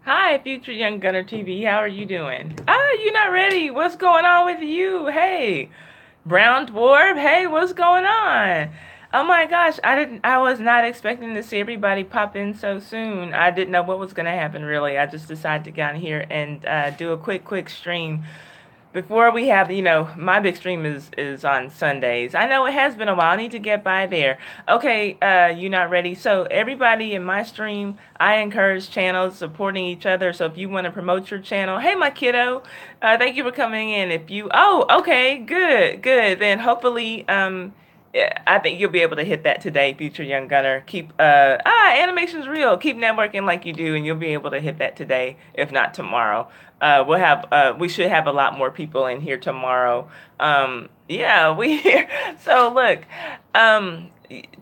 Hi, future young gunner TV. How are you doing? You're not ready. What's going on with you? Hey, brown dwarf. Hey, what's going on? Oh my gosh, I was not expecting to see everybody pop in so soon. I didn't know what was gonna happen really. I just decided to get on here and do a quick stream before we have, my big stream is on Sundays. I know it has been a while. I need to get by there. Okay, you not ready? So everybody in my stream, I encourage channels supporting each other. So if you want to promote your channel, hey my kiddo, thank you for coming in. If you, oh, okay, good. Then hopefully, yeah, I think you'll be able to hit that today, future young gunner. Keep animation's real. Keep networking like you do, and you'll be able to hit that today, if not tomorrow. We should have a lot more people in here tomorrow. Yeah, we here. So look, um,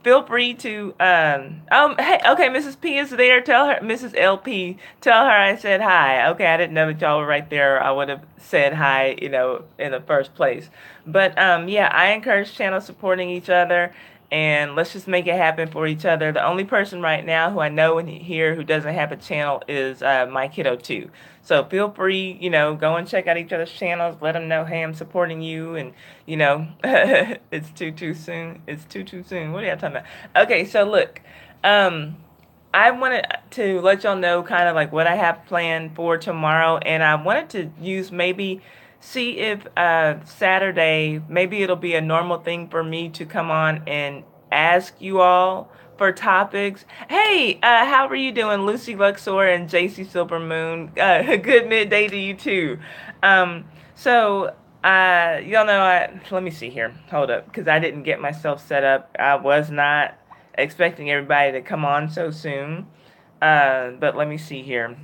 feel free to hey, okay, Mrs. P is there. Tell her, Mrs. LP, tell her I said hi. Okay, I didn't know that y'all were right there. I would have said hi, in the first place. But yeah, I encourage channel supporting each other, and let's just make it happen for each other. The only person right now who I know in here who doesn't have a channel is my kiddo too. So feel free, go and check out each other's channels. Let them know, hey, I'm supporting you, and it's too soon. It's too soon. What are y'all talking about? Okay, so look, um, I wanted to let y'all know kind of like what I have planned for tomorrow, and I wanted to use maybe see if Saturday, maybe it'll be a normal thing for me to come on and ask you all for topics. Hey, how are you doing, Lucy Luxor and JC Silvermoon? Good midday to you too. Um, so y'all know, let me see here. Hold up, because I didn't get myself set up. I was not expecting everybody to come on so soon. But let me see here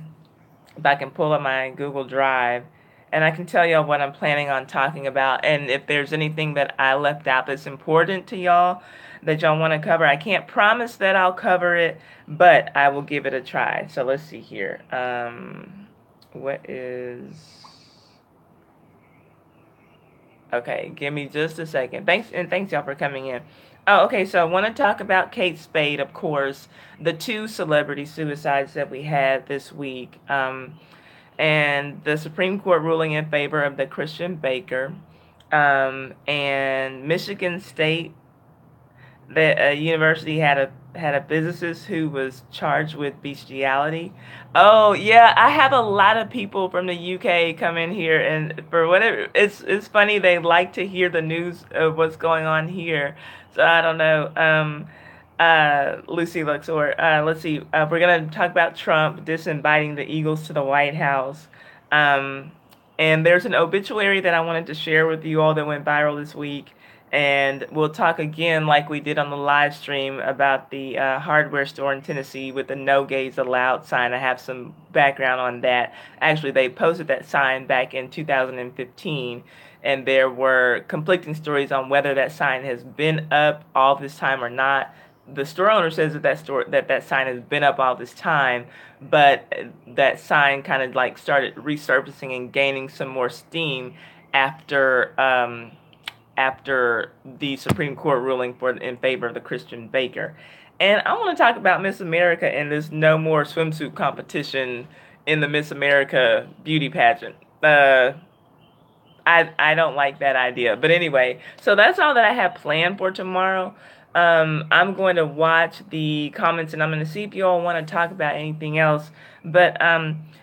if I can pull up my Google Drive, and I can tell y'all what I'm planning on talking about, and if there's anything that I left out that's important to y'all that y'all want to cover. I can't promise that I'll cover it, but I will give it a try. So let's see here. What is... Okay, give me just a second. Thanks y'all for coming in. Oh, okay, so I want to talk about Kate Spade, of course, the two celebrity suicides that we had this week. And the Supreme Court ruling in favor of the Christian baker, and Michigan State, the university had a physicist who was charged with bestiality. Oh yeah, I have a lot of people from the UK come in here, and for whatever, it's funny, they like to hear the news of what's going on here. So I don't know. Lucy Luxor. Let's see. We're gonna talk about Trump disinviting the Eagles to the White House. Um, and there's an obituary that I wanted to share with you all that went viral this week. And we'll talk again, like we did on the live stream, about the hardware store in Tennessee with the "No Gays Allowed" sign. I have some background on that. Actually, they posted that sign back in 2015, and there were conflicting stories on whether that sign has been up all this time or not. The store owner says that sign has been up all this time, but that sign kind of like started resurfacing and gaining some more steam after after the Supreme Court ruling in favor of the Christian baker. And I want to talk about Miss America and this no more swimsuit competition in the Miss America beauty pageant. I don't like that idea. But anyway, so that's all that I have planned for tomorrow. I'm going to watch the comments, and I'm going to see if you all want to talk about anything else. But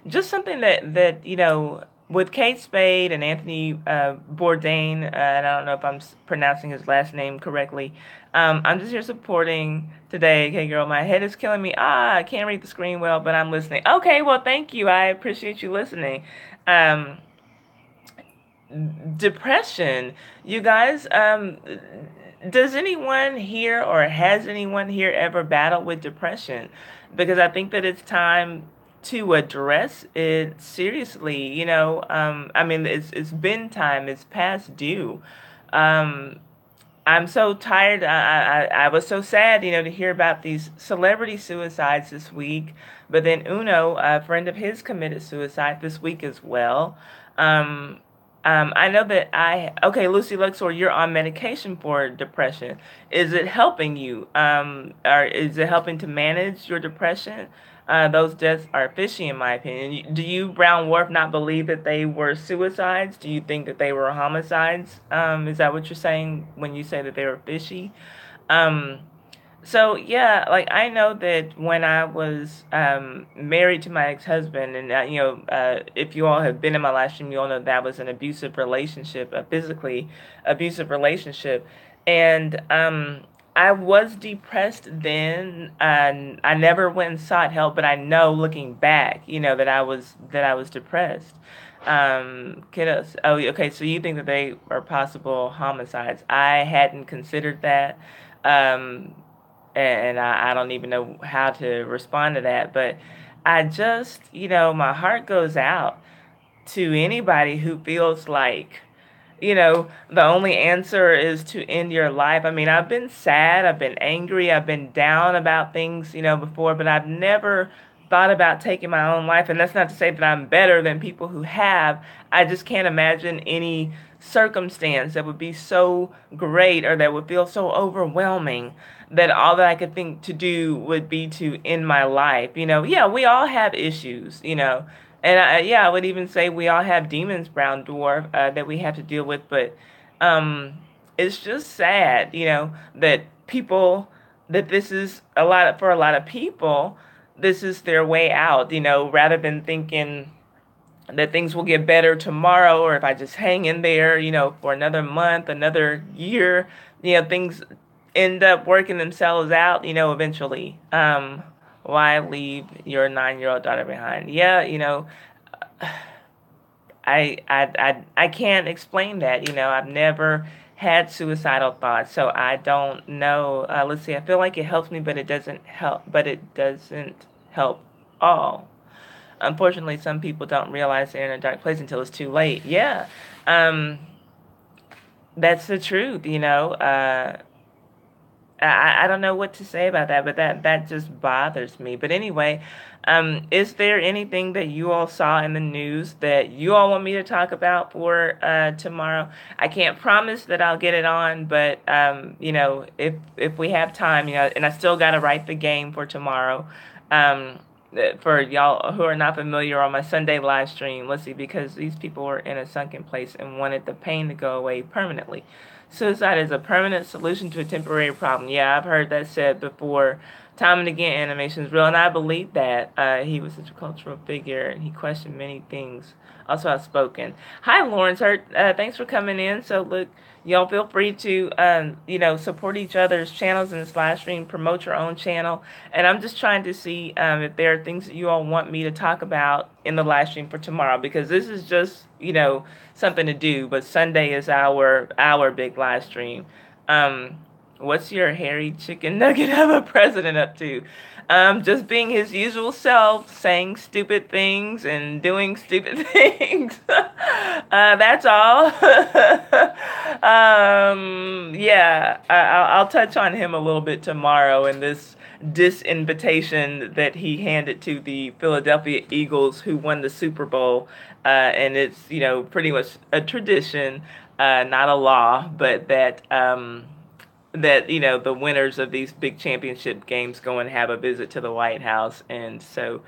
just something that with Kate Spade and Anthony Bourdain, and I don't know if I'm pronouncing his last name correctly. I'm just here supporting today. Okay, girl, my head is killing me. I can't read the screen well, but I'm listening. Okay, well, thank you. I appreciate you listening. Um, Depression, you guys. Does anyone here, or has anyone here ever battled with depression? Because I think that it's time to address it seriously. I mean, it's been time. It's past due. Um, I'm so tired. I was so sad, to hear about these celebrity suicides this week. But then Uno, a friend of his, committed suicide this week as well. Um, I know that okay, Lucy Luxor, you're on medication for depression. Is it helping you? Or is it helping to manage your depression? Those deaths are fishy, in my opinion. Do you, Brown Wharf, not believe that they were suicides? Do you think that they were homicides? Is that what you're saying when you say that they were fishy? Um, so yeah, like I know that when I was married to my ex-husband, and if you all have been in my live stream, you all know that was an abusive relationship, a physically abusive relationship, and I was depressed then, and I never went and sought help. But I know, looking back, that I was depressed. Kiddos. Oh, okay. So you think that they are possible homicides? I hadn't considered that. Um, and I don't even know how to respond to that. But I just, my heart goes out to anybody who feels like, the only answer is to end your life. I mean, I've been sad, I've been angry, I've been down about things, before, but I've never thought about taking my own life. And that's not to say that I'm better than people who have. I just can't imagine any circumstance that would be so great or that would feel so overwhelming that all that I could think to do would be to end my life. Yeah, we all have issues, and yeah, I would even say we all have demons, Brown Dwarf, that we have to deal with. But um, it's just sad, that people, that this is for a lot of people, this is their way out, rather than thinking that things will get better tomorrow, or if I just hang in there, for another month, another year, things end up working themselves out, eventually. Why leave your 9-year-old daughter behind? Yeah, I can't explain that. I've never had suicidal thoughts, so I don't know. Let's see. I feel like it helps me, but it doesn't help. But it doesn't help all. Unfortunately, some people don't realize they're in a dark place until it's too late. Yeah, um, that's the truth. I don't know what to say about that, but that just bothers me. But anyway, is there anything that you all saw in the news that you all want me to talk about for tomorrow? I can't promise that I'll get it on, but if we have time, and I still got to write the game for tomorrow. Um, for y'all who are not familiar, on my Sunday live stream, let's see, because these people were in a sunken place and wanted the pain to go away permanently. Suicide is a permanent solution to a temporary problem. Yeah, I've heard that said before. Time and again, animation is real, and I believe that. He was such a cultural figure, and he questioned many things. Also outspoken. Hi, Lawrence Hurt. Thanks for coming in. So, look, y'all feel free to, support each other's channels in this live stream, promote your own channel. And I'm just trying to see if there are things that you all want me to talk about in the live stream for tomorrow, because this is just, something to do. But Sunday is our big live stream. What's your hairy chicken nugget of a president up to? Just being his usual self, saying stupid things and doing stupid things. That's all. Yeah, I'll touch on him a little bit tomorrow in this disinvitation that he handed to the Philadelphia Eagles, who won the Super Bowl. And it's, pretty much a tradition, not a law, but that the winners of these big championship games go and have a visit to the White House. And so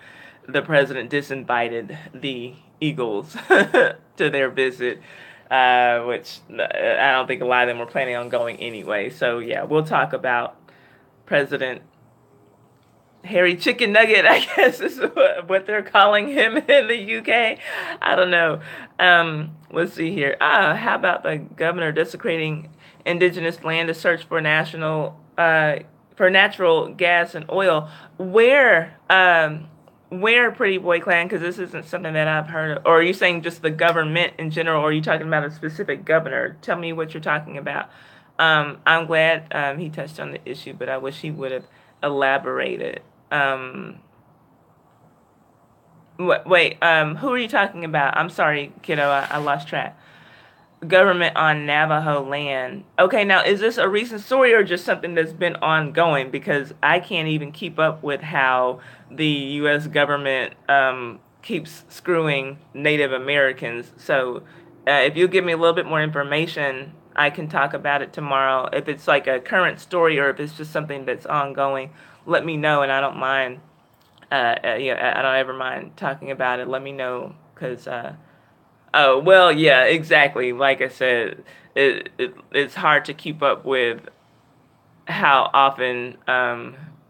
the president disinvited the Eagles to their visit, which I don't think a lot of them were planning on going anyway. So yeah, we'll talk about President Harry Chicken Nugget, I guess is what they're calling him in the UK. I don't know. Let's see here. How about the governor desecrating indigenous land to search for for natural gas and oil? Where, Pretty Boy Clan? Because this isn't something that I've heard of. Or are you saying just the government in general, or are you talking about a specific governor? Tell me what you're talking about. I'm glad he touched on the issue, but I wish he would have elaborated. Wait, who are you talking about? I'm sorry, kiddo, I lost track. Government on Navajo land. Okay, now is this a recent story or just something that's been ongoing? Because I can't even keep up with how the U.S. government keeps screwing Native Americans. So if you give me a little bit more information, I can talk about it tomorrow. If it's like a current story or if it's just something that's ongoing, let me know, and I don't mind Yeah, I don't ever mind talking about it. Let me know, because oh, well, yeah, exactly. Like I said, it's hard to keep up with how often,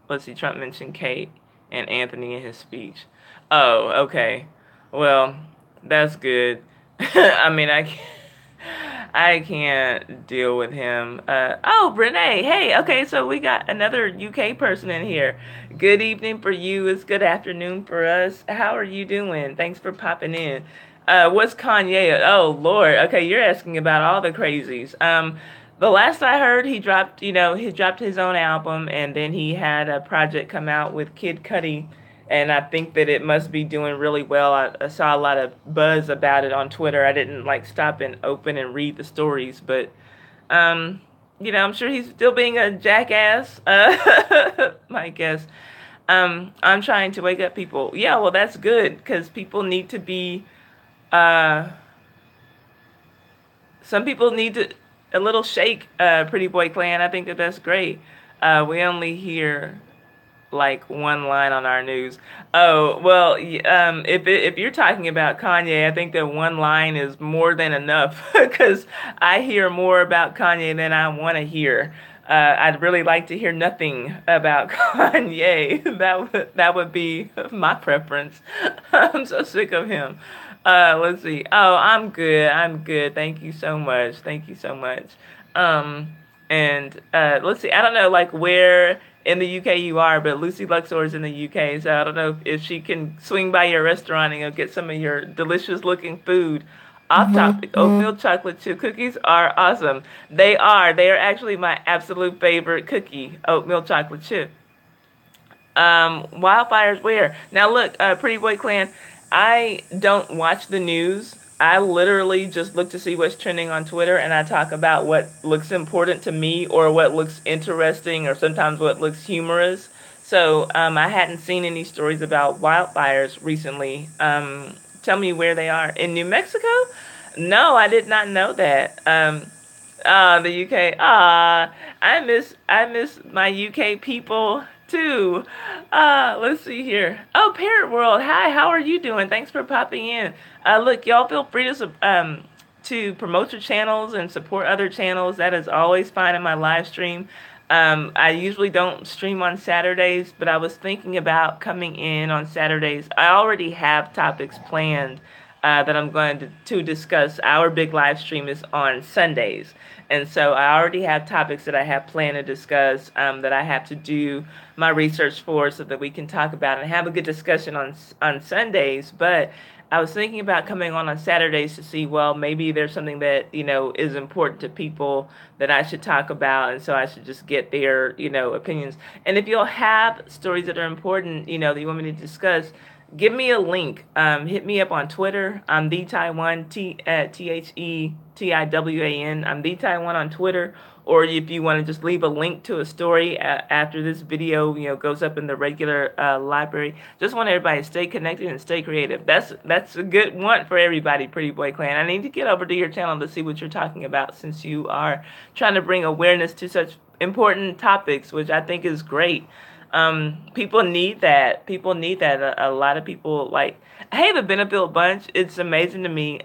let's see, Trump mentioned Kate and Anthony in his speech. Oh, okay. Well, that's good. I mean, I can't deal with him. Oh, Renee. Hey, okay, so we got another UK person in here. Good evening for you. It's good afternoon for us. How are you doing? Thanks for popping in. What's Kanye? Oh, Lord. Okay, you're asking about all the crazies. The last I heard, he dropped his own album, and then he had a project come out with Kid Cudi, and I think that it must be doing really well. I saw a lot of buzz about it on Twitter. I didn't like stop and open and read the stories, but um, I'm sure he's still being a jackass. My guess. I'm trying to wake up people. Yeah, well, that's good because people need to be. Uh, some people need to a little shake. Pretty Boy Clan. I think that that's great. We only hear like one line on our news. Oh, well, if you're talking about Kanye, I think that one line is more than enough because I hear more about Kanye than I want to hear. I'd really like to hear nothing about Kanye. That would be my preference. I'm so sick of him. Let's see. Oh, I'm good. I'm good. Thank you so much. Thank you so much. Um, and let's see. I don't know like where in the UK you are, but Lucy Luxor is in the UK, so I don't know if she can swing by your restaurant and get some of your delicious looking food. Off topic, oatmeal chocolate chip cookies are awesome. They are. They are actually my absolute favorite cookie, oatmeal chocolate chip. Wildfires where? Now look, Pretty Boy Clan, I don't watch the news. I literally just look to see what's trending on Twitter and I talk about what looks important to me or what looks interesting or sometimes what looks humorous. So I hadn't seen any stories about wildfires recently. Tell me where they are. In New Mexico? No, I did not know that. The UK. I miss my UK people too. Let's see here. Oh, Parrot World. Hi, how are you doing? Thanks for popping in. Look, y'all feel free to promote your channels and support other channels. That is always fine in my live stream. I usually don't stream on Saturdays, but I was thinking about coming in on Saturdays. I already have topics planned that I'm going to discuss. Our big live stream is on Sundays. And so I already have topics that I have planned to discuss that I have to do my research for so that we can talk about and have a good discussion on Sundays. But I was thinking about coming on Saturdays to see, well, maybe there's something that, is important to people that I should talk about. And so I should just get their, opinions. And if you'll have stories that are important, that you want me to discuss, give me a link. Hit me up on Twitter. I'm the Taiwan TheTiwan. I'm the Taiwan on Twitter. Or if you want to just leave a link to a story after this video, goes up in the regular library. Just want everybody to stay connected and stay creative. That's a good one for everybody, Pretty Boy Clan. I need to get over to your channel to see what you're talking about since you are trying to bring awareness to such important topics, which I think is great. People need that. People need that. A lot of people like, hey, the Benefield Bunch. It's amazing to me.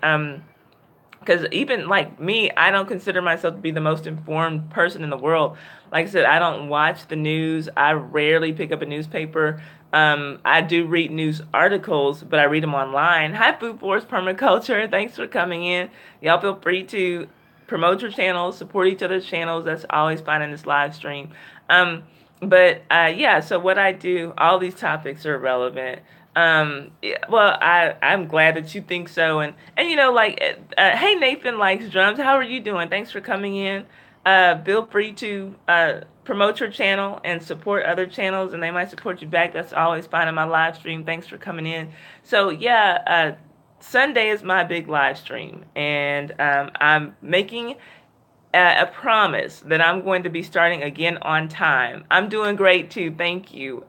Because even like me, I don't consider myself to be the most informed person in the world. Like I said, I don't watch the news. I rarely pick up a newspaper. I do read news articles, but I read them online. Hi, Food Forest Permaculture. Thanks for coming in. Y'all feel free to promote your channels, support each other's channels. That's always fun in this live stream. But yeah, so what I do, all these topics are relevant. Yeah, well, I'm glad that you think so. And like, hey, Nathan likes drums. How are you doing? Thanks for coming in. Feel free to promote your channel and support other channels, and they might support you back. That's always fine in my live stream. Thanks for coming in. So yeah, Sunday is my big live stream, and I'm making a promise that I'm going to be starting again on time. I'm doing great too, thank you.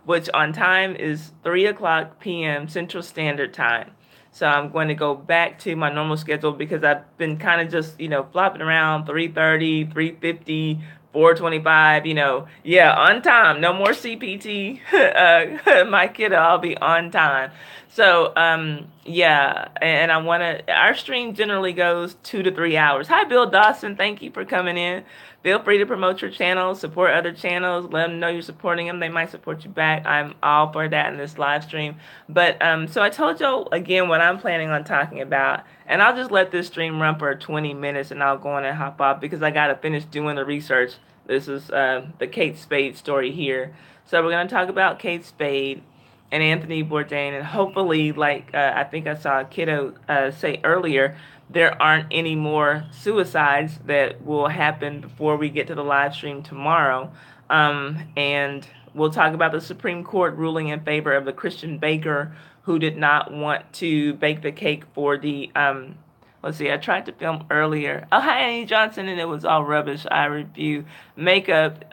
Which on time is 3 o'clock p.m. Central Standard Time. So I'm going to go back to my normal schedule because I've been kind of just, flopping around 3:30, 3:50, 4:25, yeah, on time. No more CPT. My kiddo, I'll be on time. So, yeah, and I want to, our stream generally goes 2 to 3 hours. Hi, Bill Dawson. Thank you for coming in. Feel free to promote your channel, support other channels, let them know you're supporting them. They might support you back. I'm all for that in this live stream. But, so I told you again what I'm planning on talking about, and I'll just let this stream run for 20 minutes and I'll go on and hop off because I got to finish doing the research. This is the Kate Spade story here. So we're going to talk about Kate Spade and Anthony Bourdain, and hopefully, like I think I saw a kiddo say earlier, there aren't any more suicides that will happen before we get to the live stream tomorrow. And we'll talk about the Supreme Court ruling in favor of the Christian baker who did not want to bake the cake for the let's see, I tried to film earlier. Oh, hi, Annie Johnson, and it was all rubbish. I review makeup.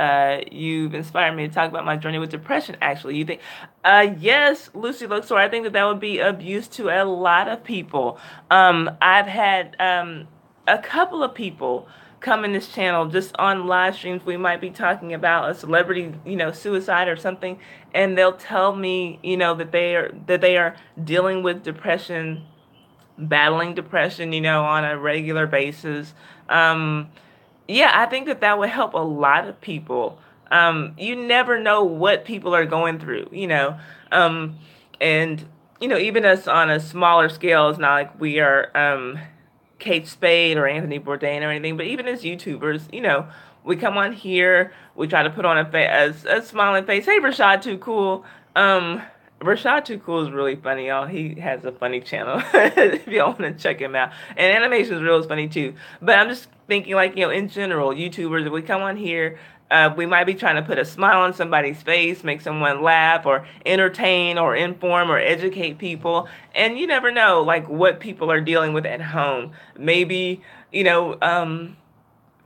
You've inspired me to talk about my journey with depression, actually. You think, yes, Lucy Luxor, I think that would be of use to a lot of people. I've had a couple of people come in this channel just on live streams. We might be talking about a celebrity, suicide or something, and they'll tell me, that they are dealing with depression, battling depression, on a regular basis. Yeah, I think that would help a lot of people. You never know what people are going through, and, even us on a smaller scale, it's not like we are, Kate Spade or Anthony Bourdain or anything, but even as YouTubers, we come on here, we try to put on a smiling face. Hey, Rashad Too Cool. Rashad Too Cool is really funny, y'all. He has a funny channel if y'all want to check him out. And Animations Real is funny too. But I'm just thinking, like, in general, YouTubers, if we come on here, we might be trying to put a smile on somebody's face, make someone laugh, or entertain, or inform, or educate people. And you never know, like, what people are dealing with at home. Maybe,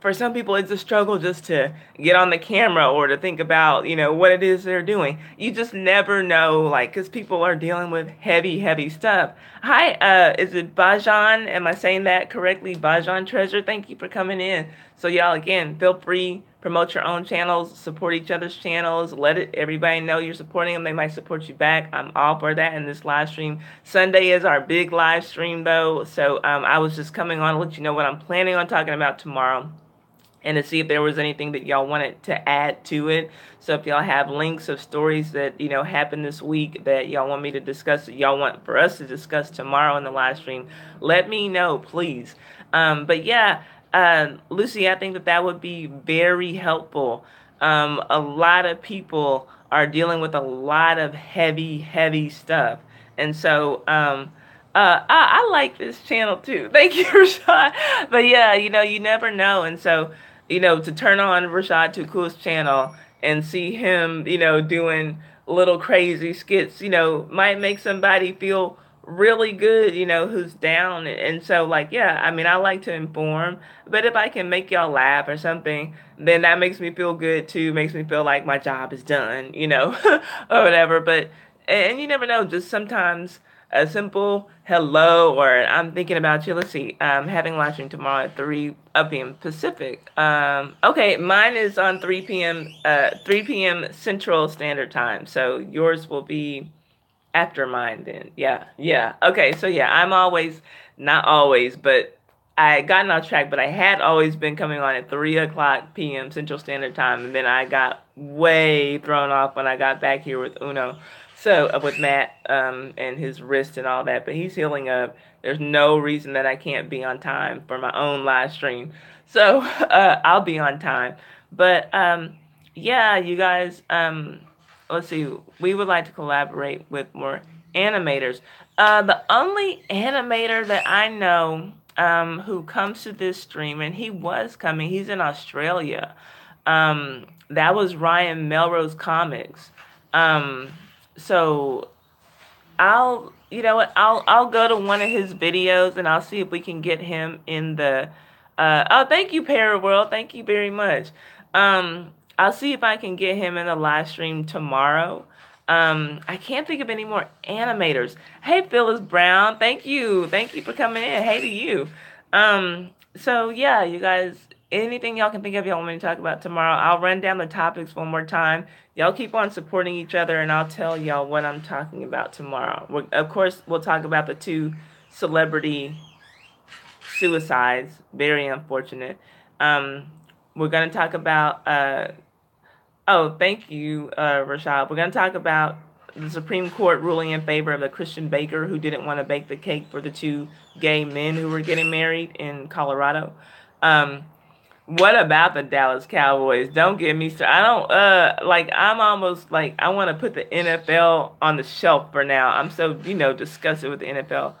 for some people, it's a struggle just to get on the camera or to think about, what it is they're doing. You just never know, like, because people are dealing with heavy, heavy stuff. Hi, is it Bajan? Am I saying that correctly? Bajan Treasure, thank you for coming in. So, y'all, again, feel free, promote your own channels, support each other's channels, everybody know you're supporting them. They might support you back. I'm all for that in this live stream. Sunday is our big live stream, though. So, I was just coming on to let you know what I'm planning on talking about tomorrow, and to see if there was anything that y'all wanted to add to it. So if y'all have links of stories that, happened this week that y'all want me to discuss, that y'all want for us to discuss tomorrow in the live stream, let me know, please. But yeah, Lucy, I think that would be very helpful. A lot of people are dealing with a lot of heavy, heavy stuff. And so, I like this channel too. Thank you, Rashad. But yeah, you never know. And so, to turn on Rashad Too Cool's channel and see him, doing little crazy skits, might make somebody feel really good, who's down. And so, like, yeah, I mean, I like to inform, but if I can make y'all laugh or something, then that makes me feel good too, makes me feel like my job is done, or whatever. But, and you never know, just sometimes a simple hello, or I'm thinking about you. Let's see. I'm having live stream tomorrow at 3 p.m. Pacific. Okay, mine is on 3 p.m. 3 p.m. Central Standard Time. So yours will be after mine then. Yeah. Okay, so yeah, I'm always, not always, but I gotten off track, but I had always been coming on at 3 o'clock p.m. Central Standard Time, and then I got way thrown off when I got back here with Uno. So, with Matt, and his wrist and all that, but he's healing up. There's no reason that I can't be on time for my own live stream. So, I'll be on time. But, yeah, you guys, let's see, we would like to collaborate with more animators. The only animator that I know, who comes to this stream, and he was coming, he's in Australia. That was Ryan Melrose Comics. So I'll go to one of his videos and I'll see if we can get him in the, oh, thank you, Paraworld. Thank you very much. I'll see if I can get him in the live stream tomorrow. I can't think of any more animators. Hey, Phyllis Brown. Thank you. Thank you for coming in. Hey to you. So yeah, you guys, anything y'all can think of y'all want me to talk about tomorrow. I'll run down the topics one more time. Y'all keep on supporting each other, and I'll tell y'all what I'm talking about tomorrow. Of course, we'll talk about the 2 celebrity suicides. Very unfortunate. Um, we're going to talk about, oh, thank you, Rashad. We're going to talk about the Supreme Court ruling in favor of the Christian baker who didn't want to bake the cake for the 2 gay men who were getting married in Colorado. What about the Dallas Cowboys? Don't get me started. I don't like I'm almost like I want to put the NFL on the shelf for now. I'm so, disgusted with the NFL.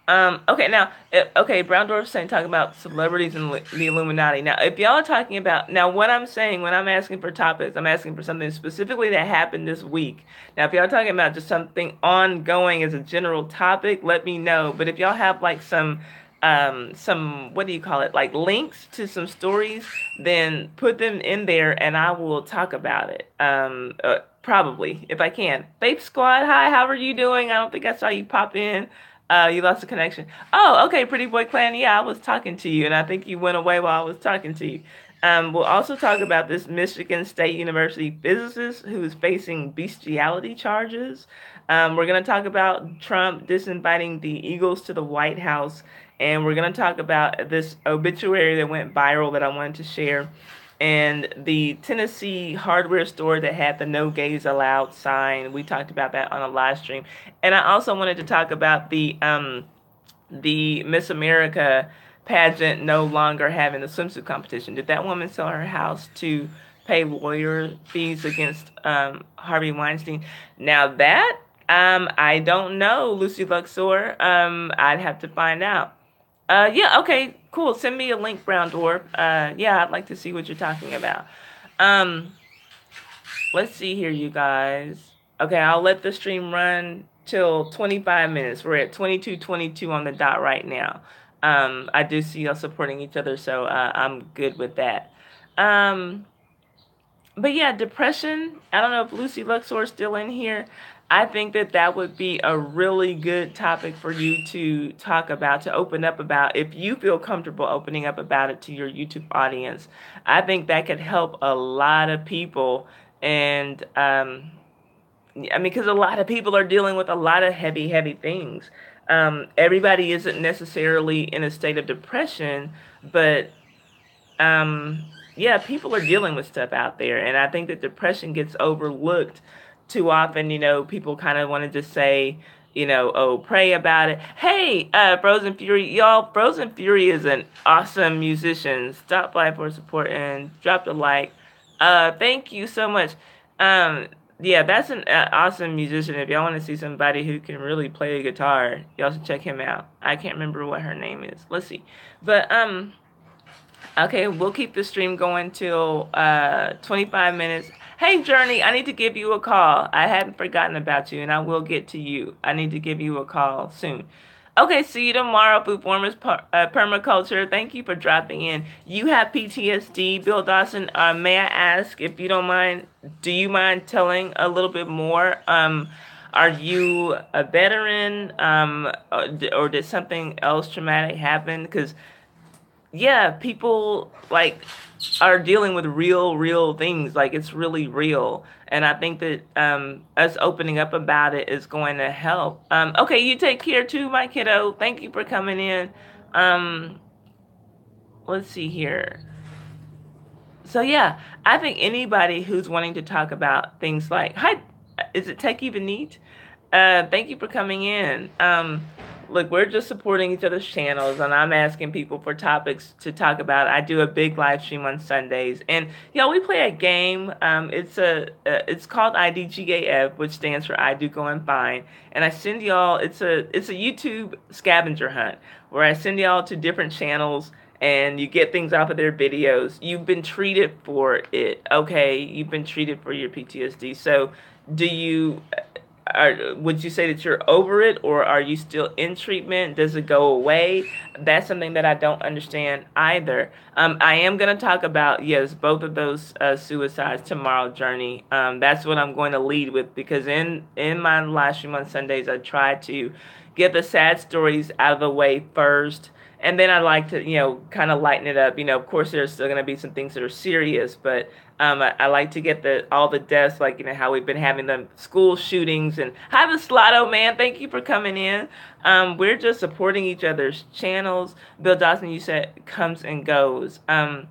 Okay, now, okay, Brown Dwarf saying talking about celebrities and the Illuminati. Now, if y'all are talking about, now what I'm saying when I'm asking for topics, I'm asking for something specifically that happened this week. Now, if y'all are talking about just something ongoing as a general topic, let me know. But if y'all have like some, what do you call it, like links to some stories, then put them in there and I will talk about it. Probably, if I can. Faith Squad, hi, how are you doing? I don't think I saw you pop in. You lost a connection. Oh, okay, Pretty Boy Clan. Yeah, I was talking to you, and I think you went away while I was talking to you. We'll also talk about this Michigan State University physicist who is facing bestiality charges. We're going to talk about Trump disinviting the Eagles to the White House, and we're going to talk about this obituary that went viral that I wanted to share, and the Tennessee hardware store that had the "No Gays Allowed" sign. We talked about that on a live stream, and I also wanted to talk about the Miss America pageant no longer having the swimsuit competition. Did that woman sell her house to pay lawyer fees against Harvey Weinstein? Now that I don't know, Lucy Luxor. I'd have to find out. Yeah, okay, cool. Send me a link, Brown Dwarf. Yeah, I'd like to see what you're talking about. Um, let's see here, you guys. Okay, I'll let the stream run till 25 minutes. We're at 22:22 on the dot right now. I do see us supporting each other, so I'm good with that. Um, but yeah, depression. I don't know if Lucy Luxor is still in here. I think that that would be a really good topic for you to talk about, to open up about, if you feel comfortable opening up about it to your YouTube audience. I think that could help a lot of people. And I mean, because a lot of people are dealing with a lot of heavy, heavy things. Everybody isn't necessarily in a state of depression, but um, yeah, people are dealing with stuff out there, and I think that depression gets overlooked too often. People kind of want to just say, oh, pray about it. Hey, Frozen Fury, y'all, Frozen Fury is an awesome musician. Stop by for support and drop the like. Thank you so much. Yeah, that's an awesome musician. If y'all want to see somebody who can really play a guitar, y'all should check him out. I can't remember what her name is. Let's see. But okay, we'll keep the stream going till 25 minutes. Hey, Journey, I need to give you a call. I hadn't forgotten about you, and I will get to you. I need to give you a call soon. Okay, see you tomorrow, Food Formers Permaculture. Thank you for dropping in. You have PTSD, Bill Dawson. May I ask, if you don't mind, do you mind telling a little bit more? Are you a veteran, or did something else traumatic happen? Because yeah, people like are dealing with real things. Like, it's really real. And I think that us opening up about it is going to help. Okay, you take care too, my kiddo. Thank you for coming in. Um, let's see here. So yeah, I think anybody who's wanting to talk about things like, hi, is it Tech Even Neat? Thank you for coming in. Look, we're just supporting each other's channels, and I'm asking people for topics to talk about. I do a big live stream on Sundays, and we play a game. It's called IDGAF, which stands for I Do Going Fine, and I send y'all. It's a YouTube scavenger hunt where I send y'all to different channels, and you get things off of their videos. You've been treated for it, okay? You've been treated for your PTSD. So, do you? Would you say that you're over it, or are you still in treatment? Does it go away? That's something that I don't understand either. I am going to talk about, yes, both of those suicides tomorrow, Journey. That's what I'm going to lead with, because in my live stream on Sundays, I try to get the sad stories out of the way first, And then I like to, kind of lighten it up. Of course, there's still going to be some things that are serious, but I like to get all the deaths, like, how we've been having the school shootings. And hi, the Slotto man. Thank you for coming in. We're just supporting each other's channels. Bill Dawson, you said comes and goes. Talking,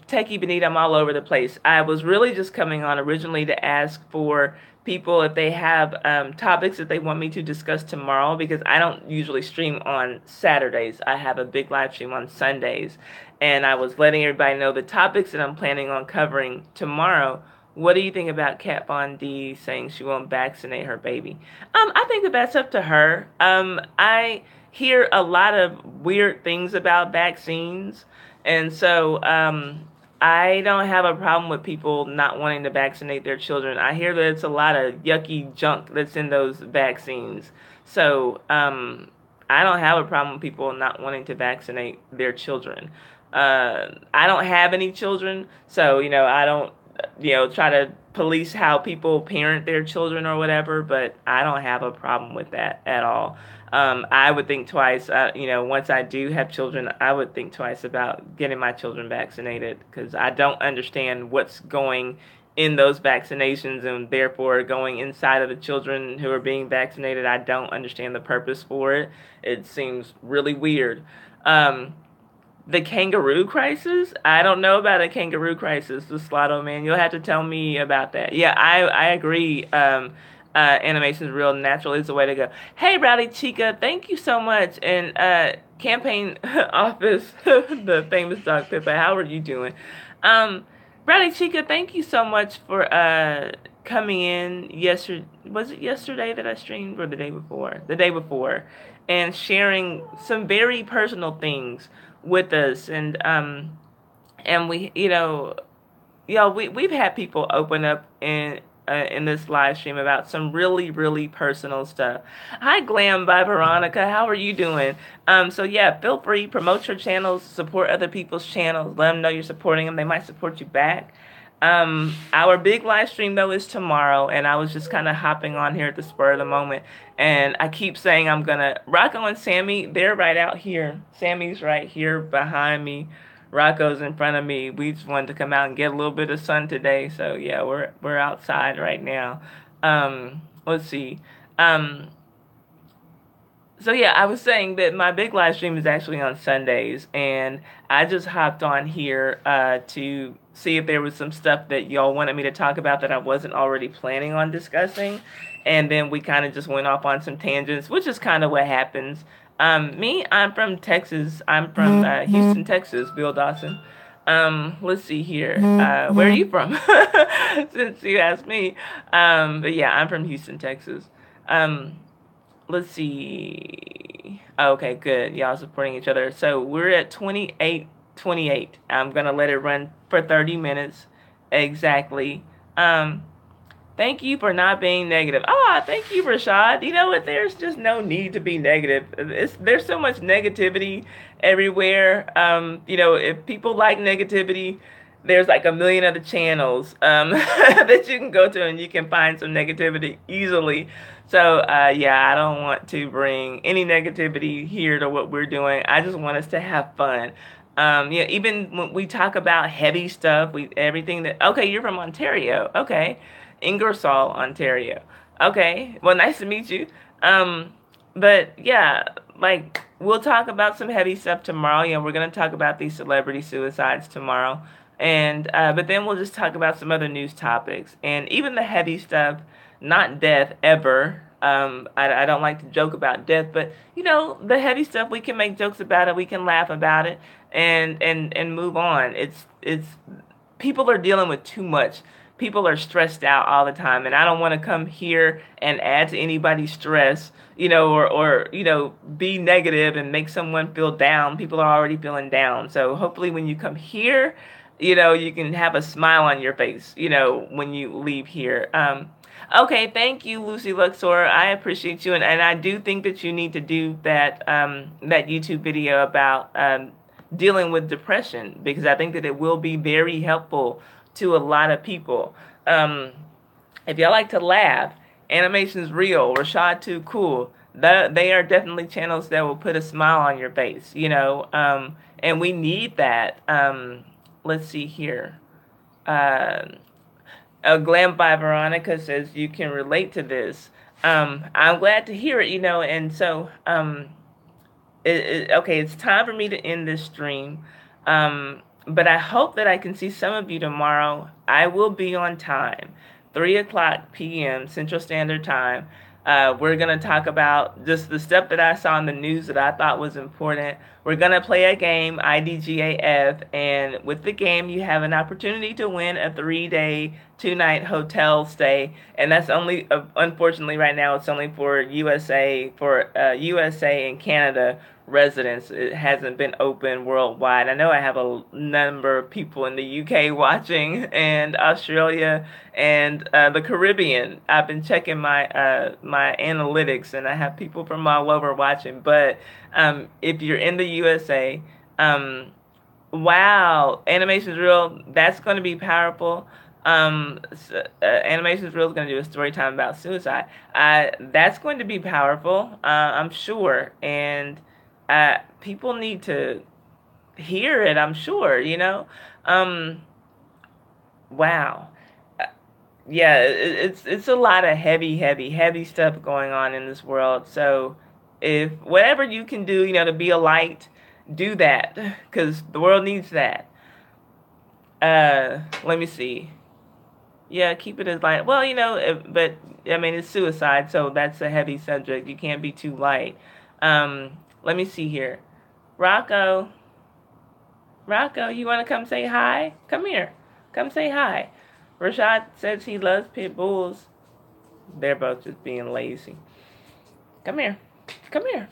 Techie Benita, I'm all over the place. I was really just coming on originally to ask for people if they have topics that they want me to discuss tomorrow, because I don't usually stream on Saturdays. I have a big live stream on Sundays, and I was letting everybody know the topics that I'm planning on covering tomorrow. What do you think about Kat Von D saying she won't vaccinate her baby? I think that that's up to her. I hear a lot of weird things about vaccines. And so I don't have a problem with people not wanting to vaccinate their children. I hear that it's a lot of yucky junk that's in those vaccines. So I don't have a problem with people not wanting to vaccinate their children. I don't have any children, so, I don't, try to police how people parent their children or whatever, but I don't have a problem with that at all. I would think twice, once I do have children, I would think twice about getting my children vaccinated, because I don't understand what's going in those vaccinations, and therefore going inside of the children who are being vaccinated. I don't understand the purpose for it. It seems really weird. The kangaroo crisis? I don't know about a kangaroo crisis, the Slotto man. You'll have to tell me about that. Yeah, I agree. Animation is real natural is the way to go. Hey, Rowdy Chica, thank you so much. And campaign office, the famous dog Pippa, how are you doing? Rowdy Chica, thank you so much for coming in yesterday. Was it yesterday that I streamed, or the day before? The day before, and sharing some very personal things with us. And we, we've had people open up in this live stream about some really, really personal stuff. Hi, Glam by Veronica. How are you doing? So yeah, feel free, promote your channels, support other people's channels. Let them know you're supporting them. They might support you back. Our big live stream, though, is tomorrow, and I was just kind of hopping on here at the spur of the moment, and I keep saying I'm gonna... Rocco and Sammy, they're right out here. Sammy's right here behind me. Rocco's in front of me. We just wanted to come out and get a little bit of sun today, so yeah, we're outside right now. Let's see. So yeah, I was saying that my big live stream is actually on Sundays, and I just hopped on here to see if there was some stuff that y'all wanted me to talk about that I wasn't already planning on discussing, and then we kind of just went off on some tangents, which is kind of what happens. I'm from Texas. I'm from Houston, Texas, Bill Dawson. Let's see here. Where are you from? Since you asked me. But yeah, I'm from Houston, Texas. Let's see. Okay, good. Y'all supporting each other. So we're at 28. I'm going to let it run for 30 minutes. Exactly. Thank you for not being negative. Thank you, Rashad. You know what? There's just no need to be negative. There's so much negativity everywhere. If people like negativity, there's like a million other channels that you can go to, and you can find some negativity easily. So, yeah, I don't want to bring any negativity here to what we're doing. I just want us to have fun. Even when we talk about heavy stuff, everything that... Okay, you're from Ontario. Okay. Ingersoll, Ontario. Okay, well, nice to meet you. But yeah, like, we'll talk about some heavy stuff tomorrow. We're gonna talk about these celebrity suicides tomorrow, and but then we'll just talk about some other news topics, and even the heavy stuff, not death ever. I don't like to joke about death, but the heavy stuff, we can make jokes about it, we can laugh about it, and move on. It's people are dealing with too much. People are stressed out all the time, and I don't want to come here and add to anybody's stress, or be negative and make someone feel down. People are already feeling down. So hopefully when you come here, you can have a smile on your face, when you leave here. Okay, thank you, Lucy Luxor. I appreciate you, and I do think that you need to do that YouTube video about dealing with depression, because I think that it will be very helpful to a lot of people. If y'all like to laugh, animation's real, Rashad too cool, they are definitely channels that will put a smile on your face, and we need that. Let's see here. Uh, Glam by Veronica says you can relate to this. I'm glad to hear it, and so okay, it's time for me to end this stream. But I hope that I can see some of you tomorrow. I will be on time, 3 o'clock p.m. Central Standard Time. We're going to talk about just the stuff that I saw in the news that I thought was important. We're going to play a game, IDGAF, and with the game, you have an opportunity to win a 3-day, 2-night hotel stay, and that's only, unfortunately, right now, it's only for USA and Canada residents. It hasn't been open worldwide. I know I have a number of people in the UK watching, and Australia, and the Caribbean. I've been checking my analytics, and I have people from all over watching. But if you're in the USA, wow, Animation's Real, that's going to be powerful. Animation's Real is going to do a story time about suicide. That's going to be powerful, I'm sure, and people need to hear it, I'm sure, wow. Yeah, it's a lot of heavy stuff going on in this world. So if whatever you can do, to be a light, do that, because the world needs that. Let me see. Yeah, keep it as light. Well, but I mean, it's suicide, so that's a heavy subject. You can't be too light. Let me see here. Rocco, you want to come say hi? Come here. Come say hi. Rashad says he loves pit bulls. They're both just being lazy. Come here. Come here.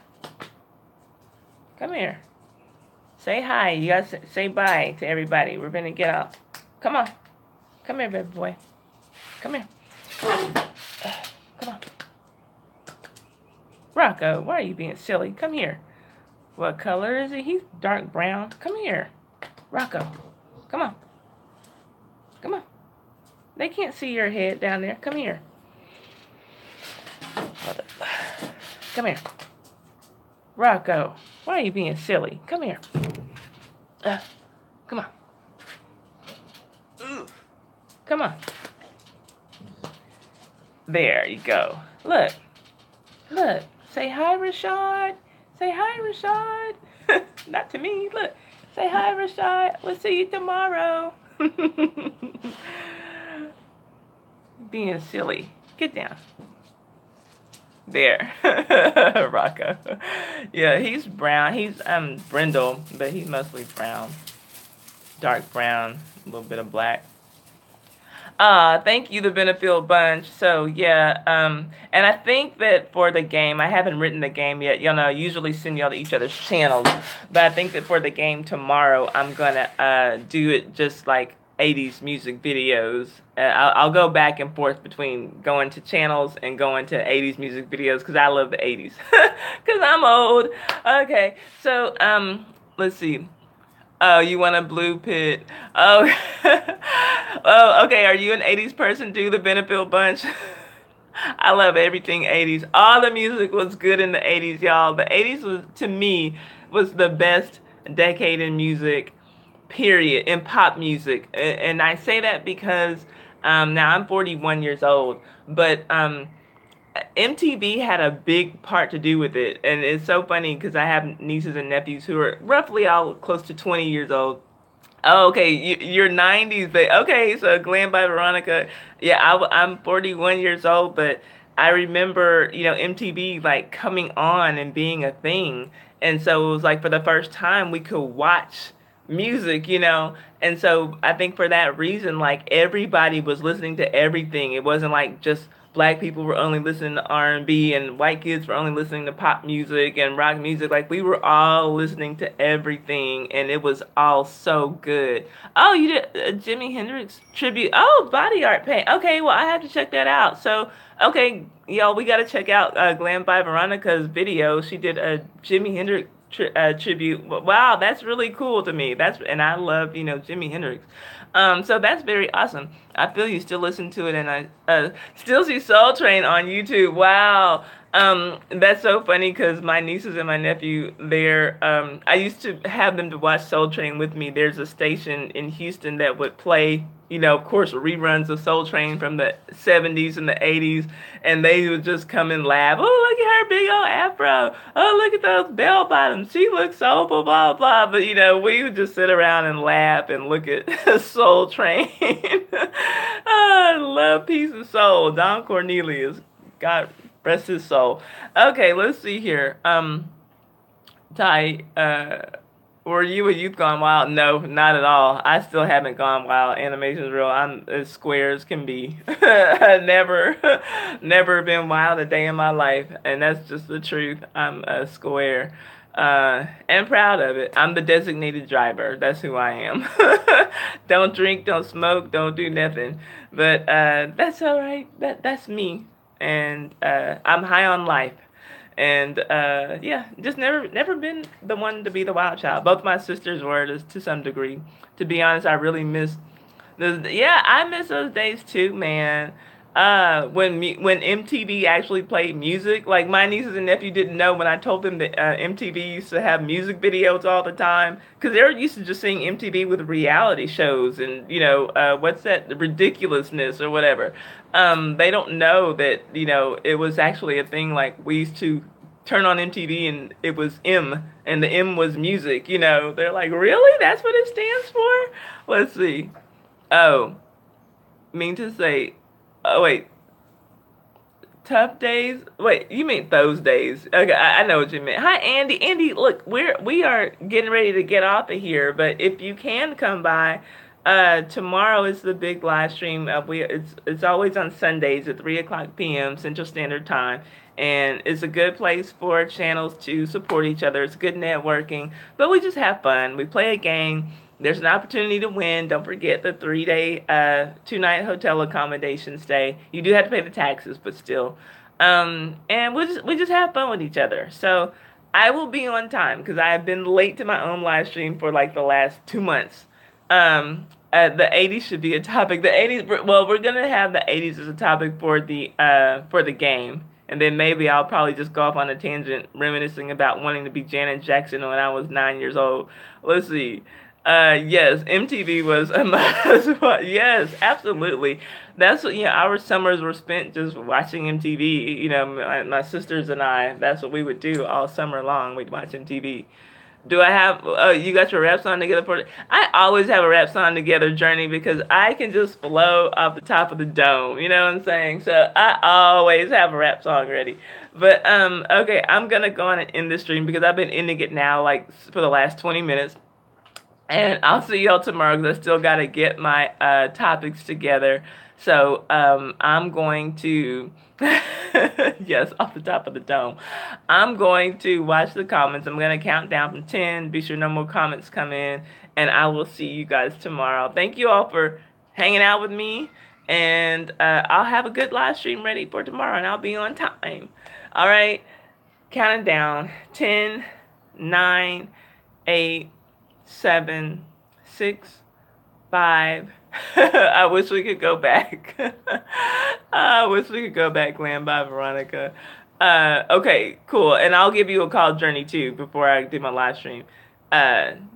Come here. Say hi. You got to say bye to everybody. We're going to get up. Come on. Come here, baby boy. Come here. Come on. Rocco, why are you being silly? Come here. What color is it? He's dark brown. Come here. Rocco. Come on. Come on. They can't see your head down there. Come here. Come here. Rocco, why are you being silly? Come here. Come on. Come on. There you go. Look. Look. Say hi, Rashad. Say hi, Rashad. Not to me. Look. Say hi, Rashad. We'll see you tomorrow. Being silly. Get down. There. Rocco. Yeah, he's brown. He's brindle, but he's mostly brown. Dark brown, a little bit of black. Thank you, the Benefield Bunch. So, yeah, and I think that for the game, I haven't written the game yet. Usually send y'all to each other's channels. But I think that for the game tomorrow, I'm going to do it just like 80s music videos. I'll go back and forth between going to channels and going to 80s music videos because I love the 80s. Because I'm old. Okay, so, let's see. Oh, you want a blue pit? Oh, oh, okay. Are you an 80s person? Do the Benefield Bunch? I love everything 80s. All the music was good in the 80s, y'all. The 80s was, to me, was the best decade in music, period, in pop music. And I say that because now I'm 41 years old, but MTV had a big part to do with it, and it's so funny because I have nieces and nephews who are roughly all close to 20 years old. Oh, okay, you're 90s, but okay, so Glam by Veronica. Yeah, I'm 41 years old, but I remember, MTV like coming on and being a thing, and so it was like for the first time we could watch music, and so I think for that reason, like everybody was listening to everything. It wasn't like just black people were only listening to R&B and white kids were only listening to pop music and rock music. Like, we were all listening to everything, and it was all so good. Oh, you did a Jimi Hendrix tribute. Oh, body art paint. Okay, well, I have to check that out. So, okay, y'all, we got to check out Glam by Veronica's video. She did a Jimi Hendrix tribute. Wow, that's really cool to me. And I love, Jimi Hendrix. So that's very awesome. I feel you still listen to it, and I still see Soul Train on YouTube. Wow. That's so funny because my nieces and my nephew, I used to have them to watch Soul Train with me. There's a station in Houston that would play, of course, reruns of Soul Train from the 70s and the 80s, and they would just come and laugh. Oh, look at her big old afro. Oh, look at those bell bottoms. She looks so blah, blah, blah. But, we would just sit around and laugh and look at Soul Train. I love Peace of Soul. Don Cornelius. God rest his soul. Okay, let's see here. Ty, were you a youth gone wild? No, not at all. I still haven't gone wild. Animation's real. I'm as square as can be. never, never been wild a day in my life, and that's just the truth. I'm a square, and proud of it. I'm the designated driver. That's who I am. Don't drink, don't smoke, don't do nothing. But that's all right. That's me, and I'm high on life. And yeah, just never been the one to be the wild child. Both my sisters were to some degree. To be honest, I really miss yeah, I miss those days too, man. When MTV actually played music, like my nieces and nephew didn't know when I told them that MTV used to have music videos all the time because they were used to just seeing MTV with reality shows and what's that, the ridiculousness or whatever. They don't know that it was actually a thing. Like we used to turn on MTV and it was M and the M was music. They're like, really? That's what it stands for? Let's see. Oh, mean to say, oh wait, tough days. Wait, you mean those days? Okay, I know what you meant. Hi, Andy. Andy, look, we are getting ready to get off of here, but if you can come by, tomorrow is the big live stream. It's always on Sundays at 3 o'clock p.m. Central Standard Time. And it's a good place for channels to support each other. It's good networking, but we just have fun. We play a game. There's an opportunity to win. Don't forget the 3-day, 2-night hotel accommodation stay. You do have to pay the taxes, but still. And we just have fun with each other. So I will be on time because I have been late to my own live stream for like the last 2 months. The 80s should be a topic. The 80s, well, we're gonna have the 80s as a topic for the game. And then maybe I'll probably just go off on a tangent reminiscing about wanting to be Janet Jackson when I was 9 years old. Let's see. Yes, MTV was a must. Yes, absolutely. That's what, our summers were spent just watching MTV. My sisters and I, that's what we would do all summer long. We'd watch MTV. Do I have, oh, you got your rap song together for it? I always have a rap song together, Journey, because I can just flow off the top of the dome. You know what I'm saying? So I always have a rap song ready. But, okay, I'm gonna go on and end this stream because I've been ending it now, like, for the last 20 minutes. And I'll see y'all tomorrow because I still got to get my topics together. So I'm going to, yes, off the top of the dome. I'm going to watch the comments. I'm going to count down from 10. Be sure no more comments come in. And I will see you guys tomorrow. Thank you all for hanging out with me. And I'll have a good live stream ready for tomorrow. And I'll be on time. All right. Counting down. 10, 9, 8, 7, 6, 5. I wish we could go back. I wish we could go back. Land by Veronica. Okay, cool. And I'll give you a call, Journey, too, before I do my live stream. 10.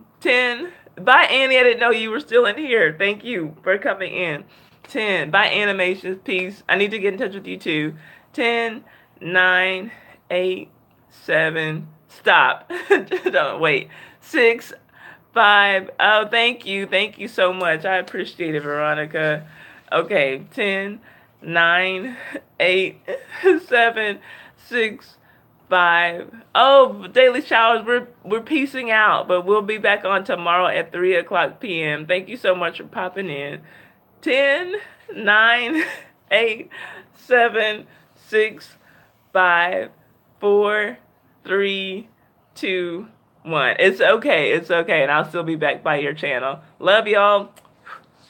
Bye, Annie. I didn't know you were still in here. Thank you for coming in. 10. Bye, Animations. Peace. I need to get in touch with you, too. 10, 9, 8, 7. Stop. Don't wait. 6, 5. Oh, thank you. Thank you so much. I appreciate it, Veronica. Okay, 10, 9, 8, 7, 6, 5. Oh, daily showers. We're piecing out, but we'll be back on tomorrow at 3 o'clock p.m. Thank you so much for popping in. 10, 9, 8, 7, 6, 5, 4, 3, 2, 1. It's okay. It's okay. And I'll still be back by your channel. Love y'all.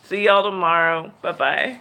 See y'all tomorrow. Bye-bye.